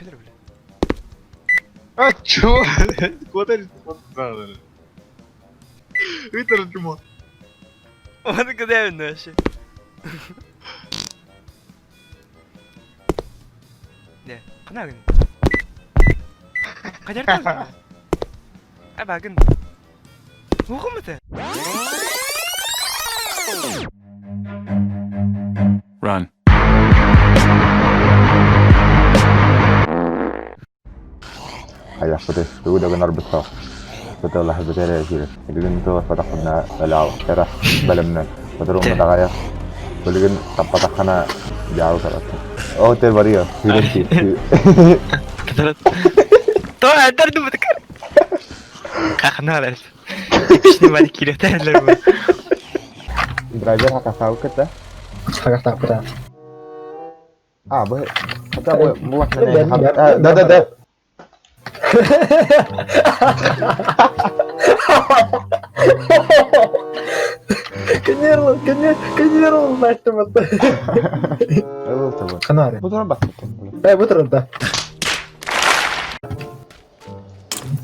Kadar bile. А чё? Куда ты надо? Вытер чмо. Onu kadar önüne şey. Ne? Kana gün. Kadar da. Ay bakın. Okum mu te? Run. Ayah pedes, itu udah benar besar. Setelah bercerai sih, jadi kan itu pada kena belau, teras balamnya. Betul rumah tak ayah, boleh kan tempat tak kena jauh terus. Oh, terbari ya, hidup sih. Kadar. Tuh antar tuh betul. Kakak lah. İşte bari kireterler bu. Belajar hak asal kita. Hak tak berat. Ah, boleh. Kita buat nih. Dah. Kenyir lu, macam apa? Ayo coba. Kenapa? Betul bak. Betul dah.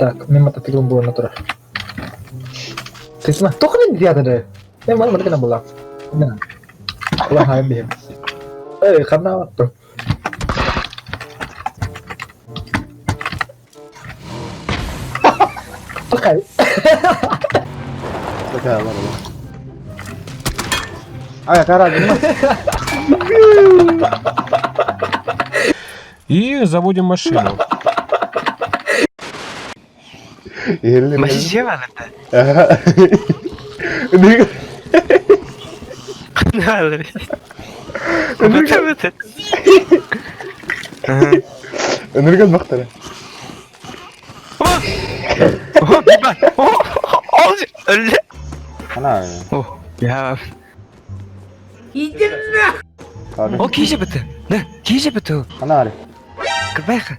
Tak, memang tak tinggal natural. Krisma, tuh kan dia ada. Memang mereka kena bola. Nah, bola habis. Karena apa? Oke. Oke, Allah. Ayo, Kara, gimana? И заводим машину. Masih siapa lah? Ini Kenal. Betul betul. ini kan bakter. Oh, bak. Oh, öyle. Mana? Oh, ya. Ada. Oh, kişi betul. Ne? Kişi betul. Mana ada? Kerbaka.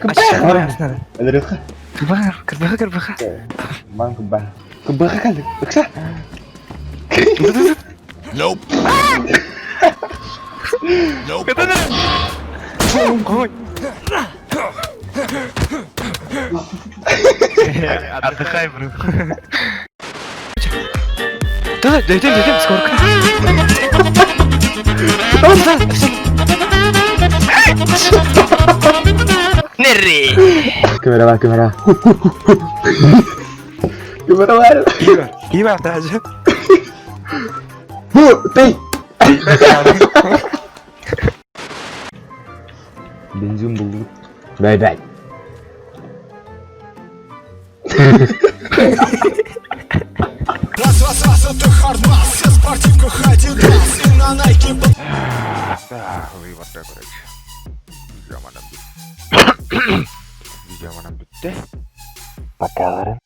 Kebakar. Kerbaka. Ada dekat. Kerbaka. Bang kebah. Kebakar kan? Beksa. Nope. Nope. Betul. Oh. Отдыхай, бро. Да, дойдем, скоро. Нерри! Kamera. Kamera var. İyi bak Tacı. Tey. Benzin bulduk. Bay. Раз, это хардбас, все в спортивках Adidas и на Nike. Eyvallah kardeş. Zamanım bitti. Zamanım bitti. Bakalım.